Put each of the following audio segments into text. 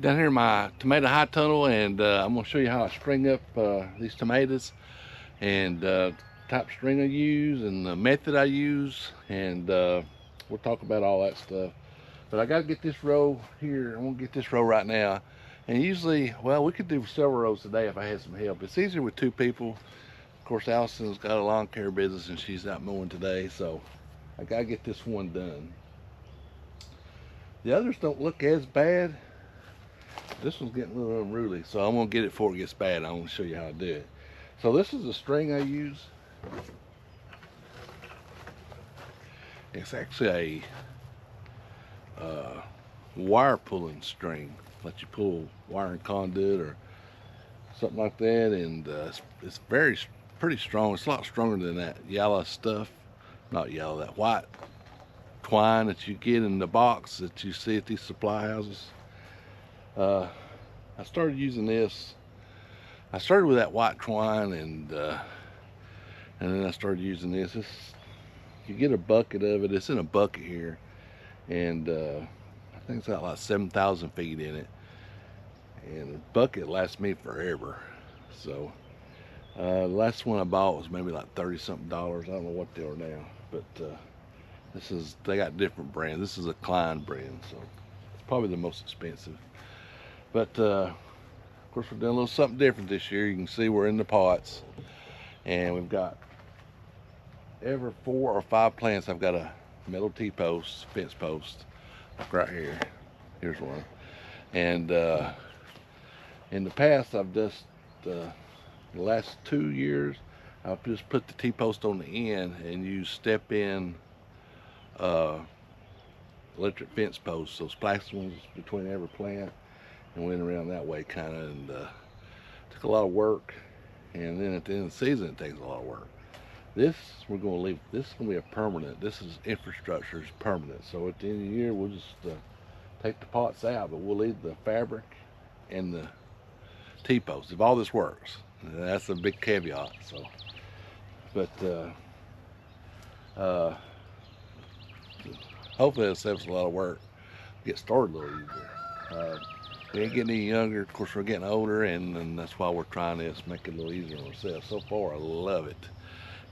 Down here in my tomato high tunnel, and I'm going to show you how I string up these tomatoes, and type of string I use and the method I use, and we'll talk about all that stuff. But I got to get this row here. I'm going to get this row right now. And usually, well, we could do several rows today if I had some help. It's easier with two people. Of course, Allison's got a lawn care business and she's out mowing today, so I got to get this one done. The others don't look as bad. This one's getting a little unruly, so I'm going to get it before it gets bad. I'm going to show you how to do it. So this is the string I use. It's actually a wire pulling string. Let you pull wire and conduit or something like that, and it's pretty strong. It's a lot stronger than that yellow stuff. Not yellow, that white twine that you get in the box that you see at these supply houses. I started using this. I started with that white twine, and then I started using this. You get a bucket of it. It's in a bucket here, and I think it's got like 7,000 feet in it. And the bucket lasts me forever. So the last one I bought was maybe like 30 something dollars. I don't know what they are now, but they got different brands. This is a Klein brand, so it's probably the most expensive. But of course, we're doing a little something different this year. You can see we're in the pots, and we've got every 4 or 5 plants. I've got a metal T-post, fence post, like right here. Here's one. And in the past, I've just the last 2 years, I've just put the T-post on the end and used step-in electric fence posts, those plastic ones between every plant, and went around that way kind of, and took a lot of work. And then at the end of the season, it takes a lot of work. This we're going to leave. This is going to be a permanent. This is infrastructure, is permanent. So at the end of the year, we'll just take the pots out, but we'll leave the fabric and the T-post if all this works. That's a big caveat. So, but hopefully it'll save us a lot of work. Get started a little easier. We ain't getting any younger. Of course, we're getting older, and that's why we're trying this, make it a little easier on ourselves. So far, I love it.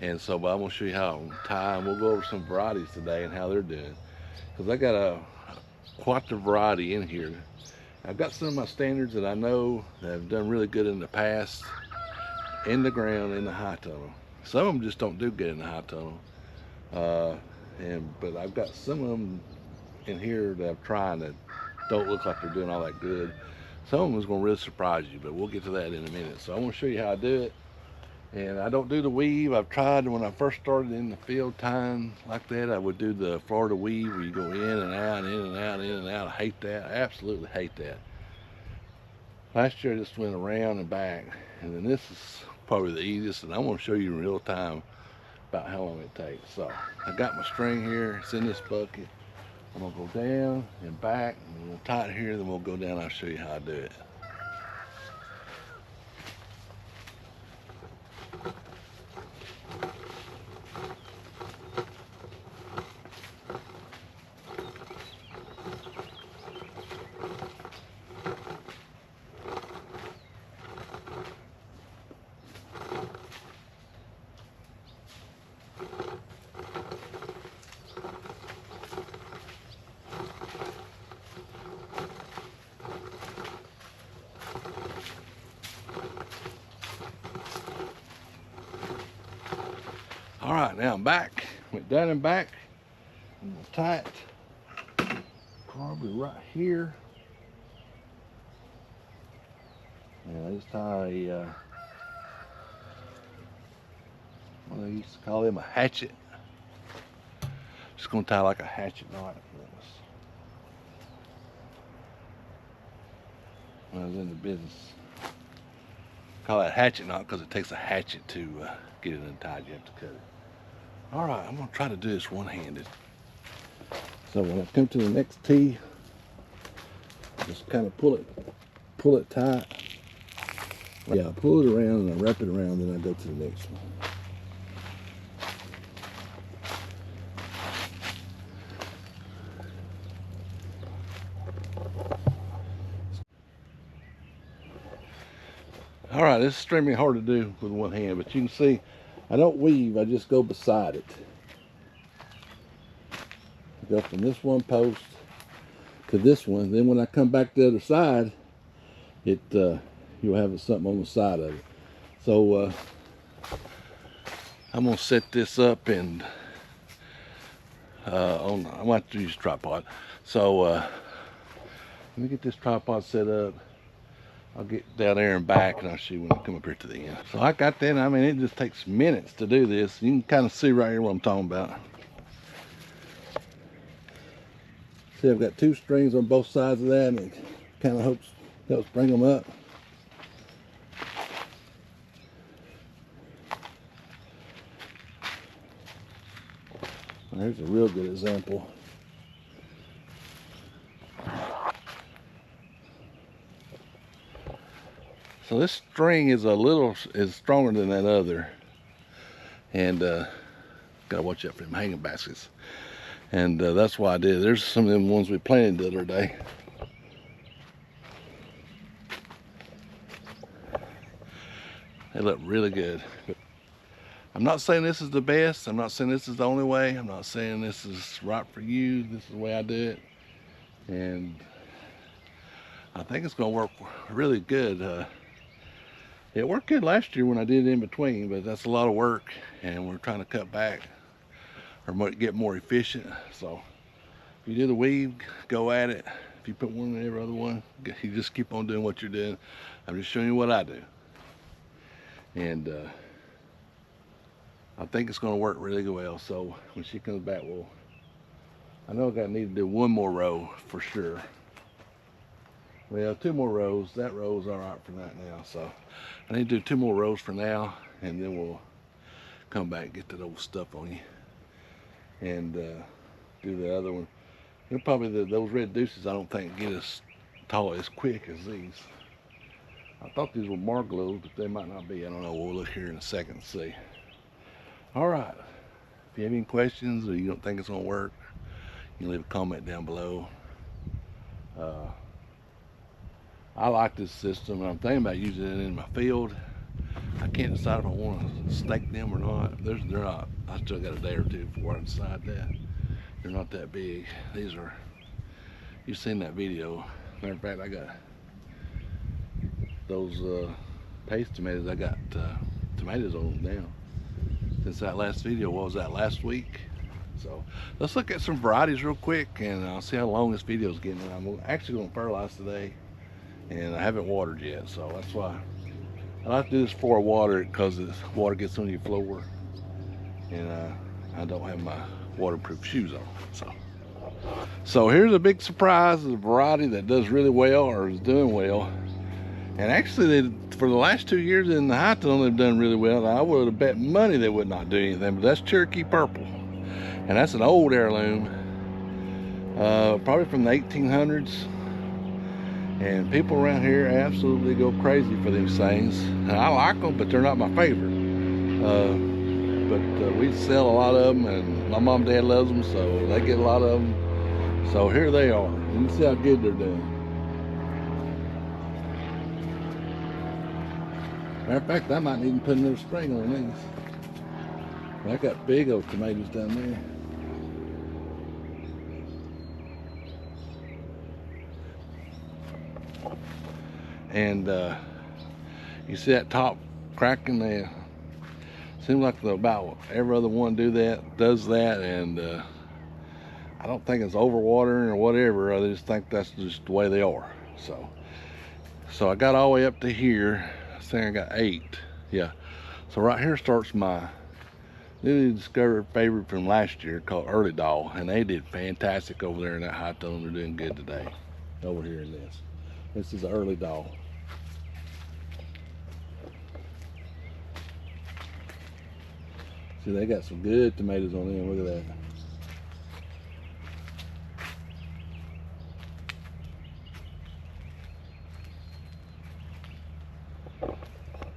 And so, but I'm gonna show you how to tie, and we'll go over some varieties today and how they're doing. Because I got quite the variety in here. I've got some of my standards that I know that have done really good in the past, in the ground, in the high tunnel. Some of them just don't do good in the high tunnel. But I've got some of them in here that I'm trying that don't look like they're doing all that good. Some of them is going to really surprise you, but we'll get to that in a minute. So I want to show you how I do it. And I don't do the weave. I've tried when I first started in the field tying like that. I would do the Florida weave where you go in and out, in and out, in and out. I hate that. I absolutely hate that. Last year I just went around and back. And then this is probably the easiest, and I'm going to show you in real time about how long it takes. So I got my string here. It's in this bucket. I'm going to go down and back, and we'll tie it here, then we'll go down and I'll show you how I do it. All right, now I'm back. Went down and back. I'm gonna tie it probably right here. And I just tie a, what they used to call them, a hatchet. Just gonna tie like a hatchet knot. When I was in the business, call that hatchet knot because it takes a hatchet to get it untied. You have to cut it. All right, I'm gonna try to do this one-handed. So when I come to the next tee, just kind of pull it tight. Yeah, I pull it around and I wrap it around, then I go to the next one. All right, this is extremely hard to do with one hand, but you can see I don't weave, I just go beside it. I go from this one post to this one. Then when I come back to the other side, you'll have something on the side of it. So I'm gonna set this up and I'm gonna have to use a tripod. So let me get this tripod set up. I'll get down there and back and I'll show you when I come up here to the end. So I got that. I mean, it just takes minutes to do this. You can kind of see right here what I'm talking about. See, I've got 2 strings on both sides of that, and it kind of helps bring them up. There's a real good example. So this string is stronger than that other, and gotta watch out for them hanging baskets. And that's why I did. There's some of them ones we planted the other day. They look really good. I'm not saying this is the best. I'm not saying this is the only way. I'm not saying this is right for you. This is the way I do it. And I think it's gonna work really good. It worked good last year when I did it in between, but that's a lot of work, and we're trying to cut back or get more efficient. So if you do the weave, go at it. If you put one in every other one, you just keep on doing what you're doing. I'm just showing you what I do. And I think it's gonna work really well. So when she comes back, I know I need to do 1 more row for sure. Well, 2 more rows. That row's all right for that now. So I need to do 2 more rows for now, and then we'll come back and get that old stuff on you and do the other one. They're probably those red deuces I don't think get as tall as quick as these. I thought these were marglows, but they might not be. I don't know. We'll look here in a second and see. All right. If you have any questions or you don't think it's gonna work, you can leave a comment down below. I like this system, and I'm thinking about using it in my field. I can't decide if I want to stake them or not. They're not. I still got a day or 2 before I decide that. They're not that big. These are. You've seen that video. Matter of fact, I got those paste tomatoes. I got tomatoes on them now. Since that last video, what was that, last week? So let's look at some varieties real quick, and I'll see how long this video is getting. I'm actually going to fertilize today, and I haven't watered yet, so that's why I like to do this before I water it, because the water gets on your floor, and I don't have my waterproof shoes on. So here's a big surprise of a variety that does really well, or is doing well. And actually, for the last 2 years in the high tunnel, they've done really well. I would have bet money they would not do anything, but that's Cherokee Purple. And that's an old heirloom, probably from the 1800s. And people around here absolutely go crazy for these things. And I like them, but they're not my favorite. But we sell a lot of them, and my mom and dad loves them, so they get a lot of them. So here they are. You can see how good they're doing. Matter of fact, I might even put another string on these. I got big old tomatoes down there. And you see that top cracking there? Seems like about every other one does that, and I don't think it's overwatering or whatever. I just think that's just the way they are. So I got all the way up to here. I think I got 8. Yeah. So right here starts my newly discovered favorite from last year, called Early Doll, and they did fantastic over there in that high tunnel. They're doing good today. Over here in this. This is an Early Doll. See, they got some good tomatoes on them. Look at that.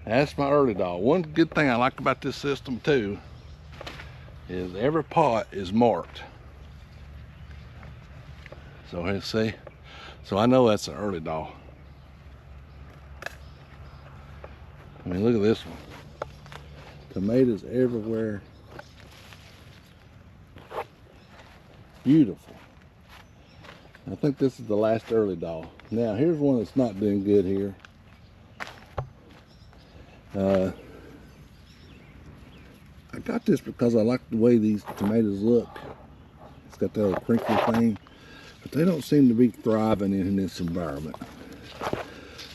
That's my Early Doll. One good thing I like about this system too is every pot is marked. So let's see. So I know that's an Early Doll. I mean, look at this one. Tomatoes everywhere. Beautiful. I think this is the last early doll. Now, here's one that's not doing good here. I got this because I like the way these tomatoes look. It's got that little crinkly thing, but they don't seem to be thriving in this environment.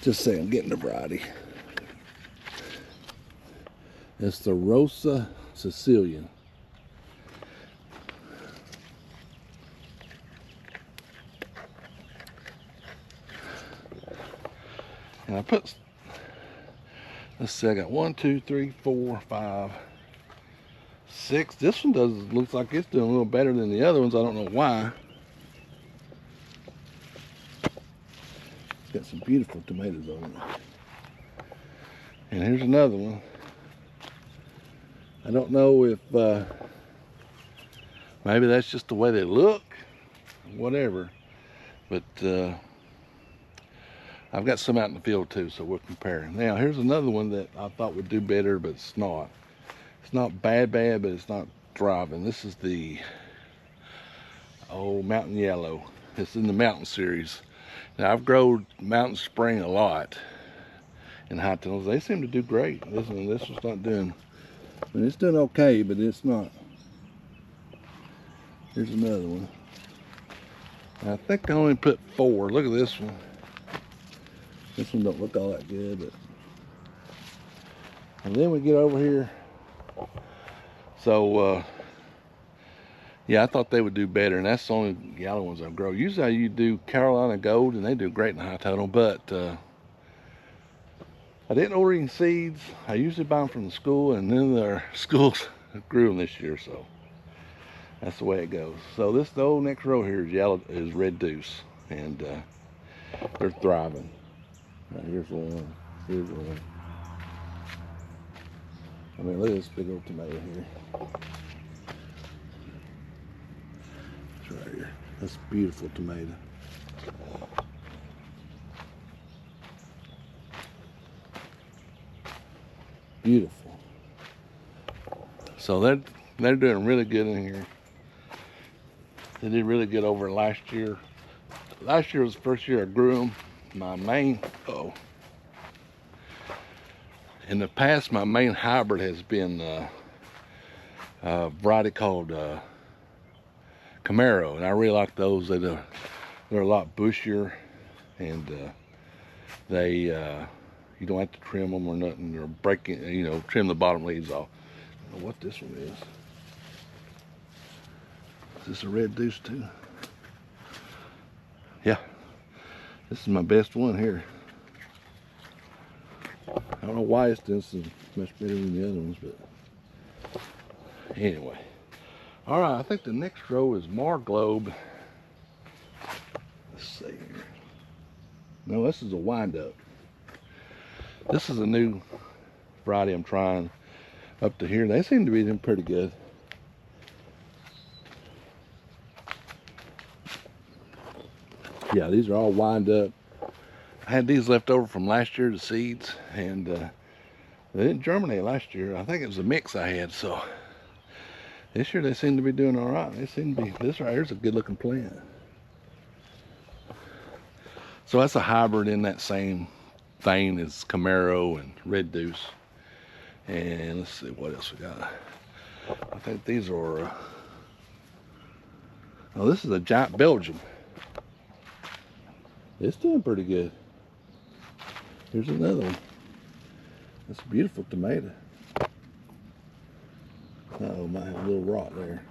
Just say I'm getting a variety. It's the Rosa Sicilian. And I put, let's see, I got 1, 2, 3, 4, 5, 6. This one looks like it's doing a little better than the other ones. I don't know why. Got some beautiful tomatoes on it. And here's another one. I don't know if maybe that's just the way they look, whatever. But I've got some out in the field too, so we'll compare. Now here's another one that I thought would do better, but it's not. It's not bad, but it's not thriving. This is the old Mountain Yellow. It's in the Mountain series. Now I've grown Mountain Spring a lot in high tunnels. They seem to do great. This one's not doing. I mean, it's doing okay, but it's not. Here's another one. I think I only put 4. Look at this one. This one don't look all that good, but. And then we get over here. So, yeah, I thought they would do better, and that's the only yellow ones I've grown. Usually you do Carolina Gold, and they do great in high tunnel, but I didn't order any seeds. I usually buy them from the school, and then their schools grew them this year, so that's the way it goes. So the whole next row here is Red Deuce, and they're thriving. Right, here's one. Here's one. I mean, look at this big old tomato here. It's right here. That's a beautiful tomato. Beautiful. So they're doing really good in here. They did really good over last year. Last year was the first year I grew them. My main, in the past, my main hybrid has been a variety called Camaro, and I really like those. They're a lot bushier, and you don't have to trim them or nothing, or trim the bottom leaves off. I don't know what this one is. Is this a Red Deuce too? Yeah, this is my best one here. I don't know why it's doing so much better than the other ones, but anyway. All right, I think the next row is Marglobe. Let's see here. No, this is a wind-up. This is a new variety I'm trying up to here. They seem to be doing pretty good. Yeah, these are all wind up. I had these left over from last year, the seeds, and they didn't germinate last year. I think it was a mix I had, so this year they seem to be doing all right. They seem to be, this right here's a good looking plant. So that's a hybrid in that same vein as Camaro and Red Deuce. And let's see what else we got. I think these are, oh, this is a giant Belgium. It's doing pretty good. Here's another one. That's a beautiful tomato. Uh-oh, might have a little rot there.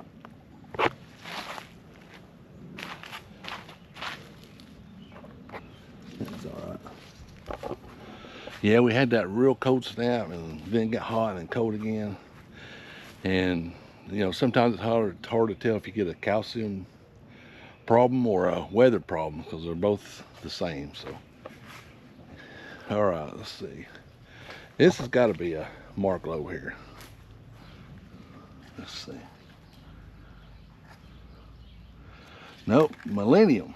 That's all right. Yeah, we had that real cold snap, and then it got hot and then cold again. And sometimes it's hard to tell if you get a calcium problem or a weather problem, because they're both the same. So, all right, let's see. This has got to be a Marglobe here. Let's see. Nope, Millennium.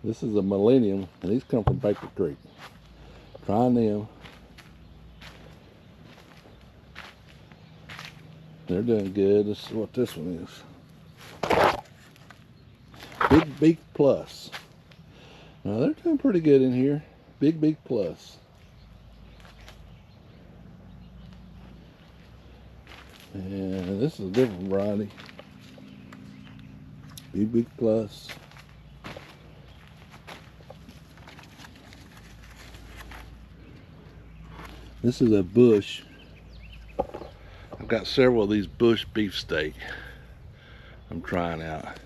This is a Millennium, and these come from Baker Creek. Trying them. They're doing good. This is what this one is. Big Beak Plus. Now they're doing pretty good in here. Big Beak Plus. And this is a different variety. Big Beak Plus. This is a bush. I've got several of these bush beefsteak I'm trying out.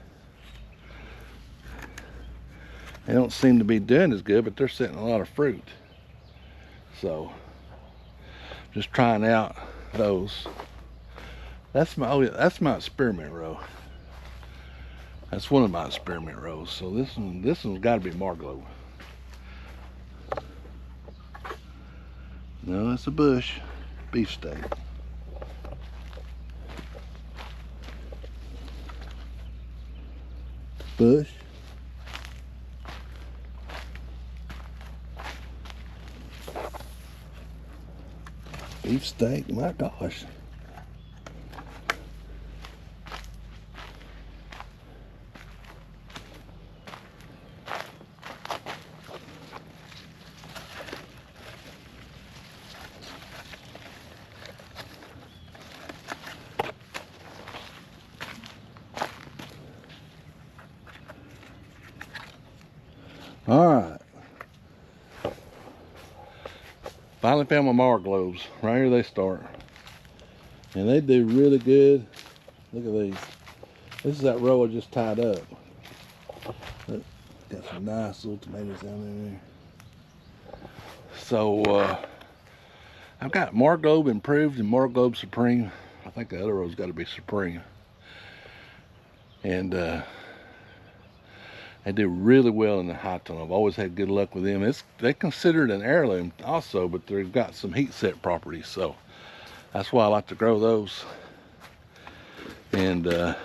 They don't seem to be doing as good, but they're setting a lot of fruit. So, just trying out those. That's my experiment row. That's one of my experiment rows. So this one's got to be Marglobe. No, it's a bush beefsteak. Bush. Beefsteak, my gosh. All right. Finally found my Marglobes. Right here they start. And they do really good. Look at these. This is that row I just tied up. Look, got some nice little tomatoes down in there. So, I've got Marglobe Improved and Marglobe Supreme. I think the other row's got to be Supreme. And, they do really well in the high tunnel. I've always had good luck with them. They considered an heirloom also, but they've got some heat set properties, so that's why I like to grow those. And I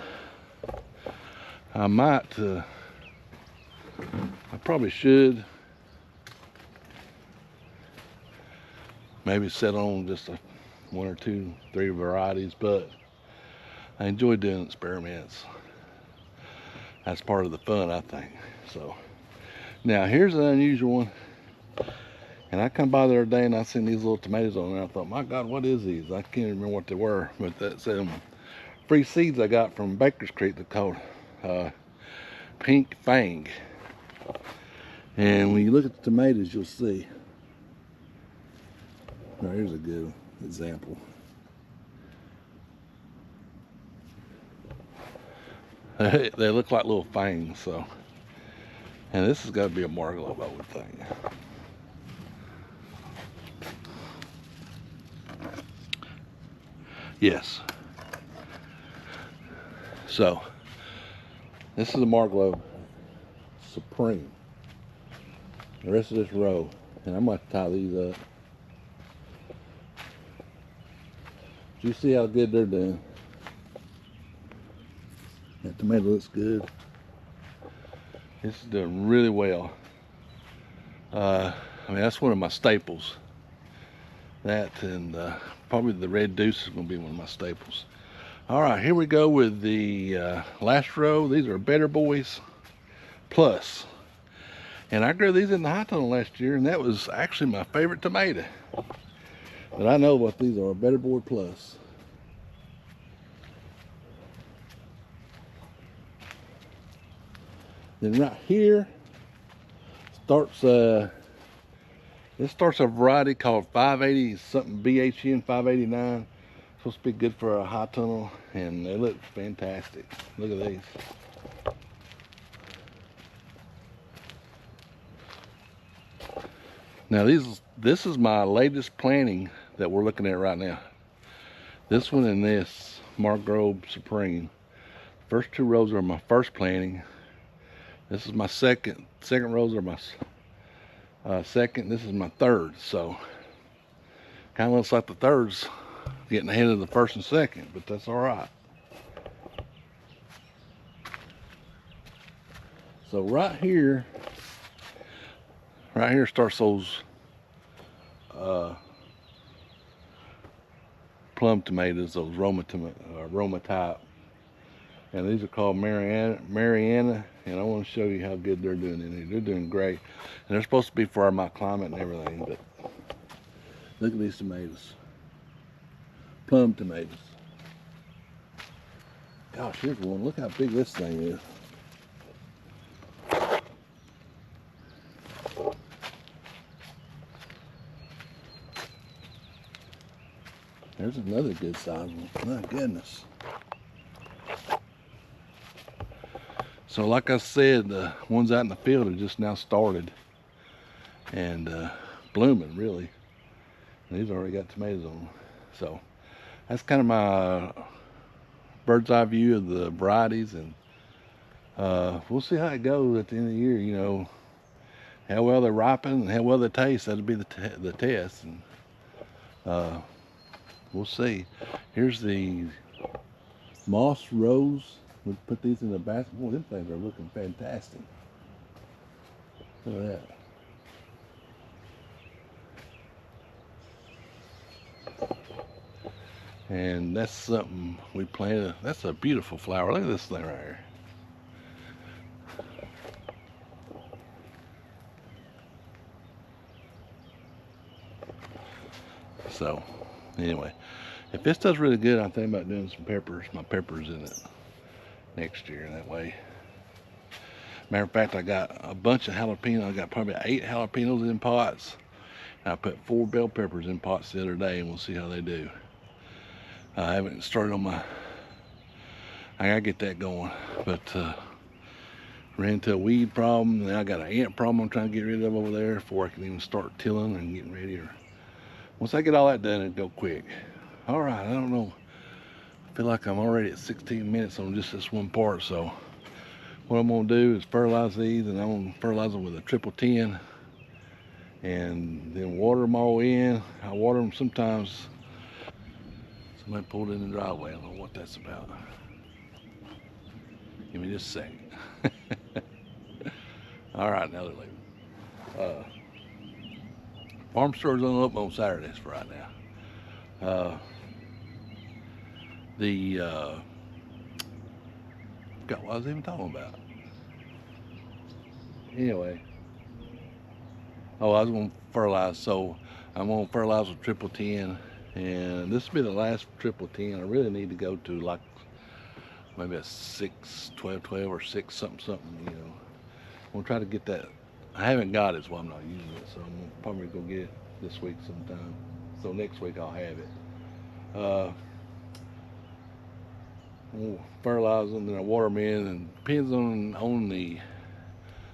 probably should maybe set on just one or two, three varieties, but I enjoy doing experiments. That's part of the fun, I think. So now here's an unusual one. And I come by the other day and I seen these little tomatoes on there. I thought, my God, what is these? I can't remember what they were, but that's free seeds I got from Baker's Creek. They're called Pink Fang. And when you look at the tomatoes, you'll see. Now here's a good example. They look like little fangs, so. And this has got to be a Marglobe, I would think. Yes. So, this is a Marglobe Supreme. The rest of this row, and I'm going to tie these up. Do you see how good they're doing? That tomato looks good. This is doing really well. I mean, that's one of my staples. That and probably the Red Deuce is going to be one of my staples. All right, here we go with the last row. These are Better Boys Plus. And I grew these in the high tunnel last year, and that was actually my favorite tomato. But I know what these are, Better Boy Plus. Then right here starts this starts a variety called 580 something BHN 589. Supposed to be good for a high tunnel, and they look fantastic. Look at these. Now this is my latest planting that we're looking at right now. This one and this Marglobe Supreme. First two rows are my first planting. This is my second rows are my second. This is my third. So kind of looks like the third's getting ahead of the first and second, but that's all right. So right here starts those plum tomatoes, those Roma type. And these are called Mariana, and I want to show you how good they're doing in here. They're doing great. And they're supposed to be for my climate and everything, but look at these tomatoes. Plum tomatoes. Gosh, here's one. Look how big this thing is. There's another good size one. My goodness. So like I said, the ones out in the field have just now started and blooming, really. And these already got tomatoes on them. So that's kind of my bird's eye view of the varieties, and we'll see how it goes at the end of the year. You know, how well they ripen and how well they taste. That'll be the test, and we'll see. Here's the moss rose. We put these in the basket. Boy, them things are looking fantastic. Look at that. And that's something we planted. That's a beautiful flower. Look at this thing right here. So, anyway, if this does really good, I'm thinking about doing some peppers, my peppers in it next year. That way. Matter of fact, I got a bunch of jalapenos. I got probably 8 jalapenos in pots. And I put 4 bell peppers in pots the other day, and we'll see how they do. I haven't started on my, I gotta get that going, but ran into a weed problem, and I got an ant problem I'm trying to get rid of over there before I can even start tilling and getting ready. Or once I get all that done, it'll go quick. All right, I don't know. I feel like I'm already at 16 minutes on just this one part, so what I'm gonna do is fertilize these, and I'm gonna fertilize them with a 10-10, and then water them all in. I water them sometimes. Somebody pulled in the driveway. I don't know what that's about. Give me just a second. All right, now they're leaving. Farmstead's on up on Saturdays for right now. Forgot what I was even talking about. Anyway. Oh, I was going to fertilize, so I'm going to fertilize with 10-10, and this will be the last 10-10. I really need to go to like maybe a 6-12-12 or 6 something, you know. I'm going to try to get that. I haven't got it, so I'm not using it, so I'm probably going to get it this week sometime. So next week I'll have it. I'll fertilize them, then I water them in, and depends on the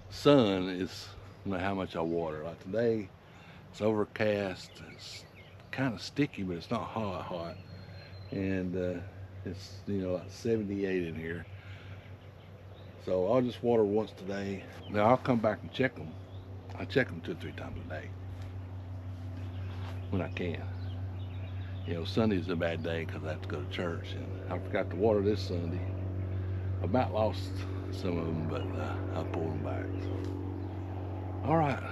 sun is how much I water. Like today, it's overcast. It's kind of sticky, but it's not hot, and it's like 78 in here. So I'll just water once today. Now I'll come back and check them. I check them 2 or 3 times a day when I can. Sunday's a bad day because I have to go to church, and I forgot to water this Sunday. I about lost some of them, but I pulled them back. So. All right,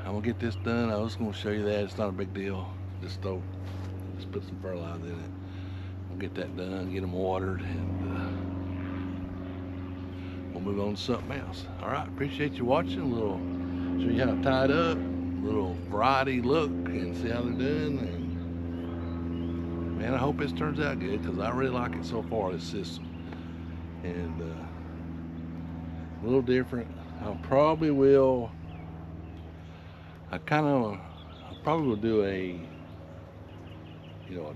I'm gonna get this done. I was gonna show you that. It's not a big deal. Just put some fertilizer in it. I'll get that done, get them watered, and we'll move on to something else. All right, appreciate you watching. Show you how to tie it up, a little variety look, and see how they're doing. And man, I hope this turns out good because I really like it so far, this system. And a little different. I probably will do a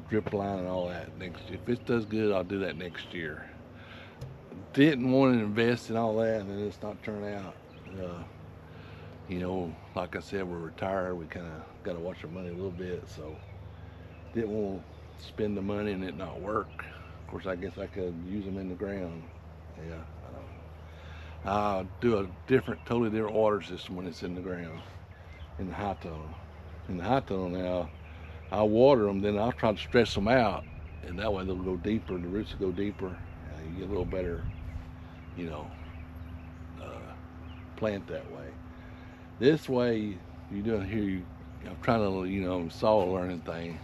drip line and all that next year. If this does good, I'll do that next year. Didn't want to invest in all that and then it's not turn out. Like I said, we're retired. We kind of got to watch our money a little bit, so didn't want to spend the money and it not work. Of course, I guess I could use them in the ground. Yeah, I don't. I'll do a totally different water system when it's in the ground, in the high tunnel. In the high tunnel now, I'll water them, then I'll try to stretch them out, and that way they'll go deeper. The roots will go deeper. You get a little better, plant that way. This way, you do it here. I'm trying to, you know, soil learning thing.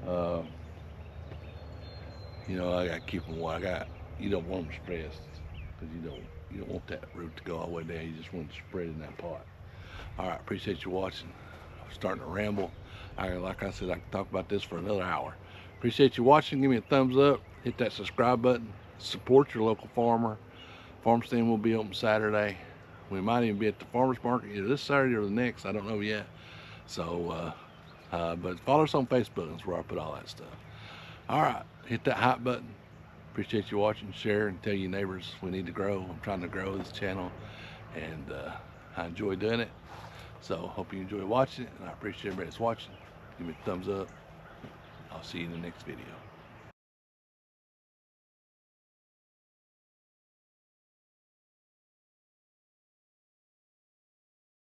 Uh, you know, I got to keep them. You don't want them stressed because you don't want that root to go all the way down. You just want it to spread in that pot. All right, appreciate you watching. I'm starting to ramble. Like I said, I can talk about this for another hour. Appreciate you watching. Give me a thumbs up. Hit that subscribe button. Support your local farmer. Farmstead will be open Saturday. We might even be at the farmers market either this Saturday or the next. I don't know yet. So, but follow us on Facebook. That's where I put all that stuff. All right, hit that hype button. Appreciate you watching. Share and tell your neighbors we need to grow. I'm trying to grow this channel, and I enjoy doing it. So hope you enjoy watching it, and I appreciate everybody that's watching. Give me a thumbs up. I'll see you in the next video.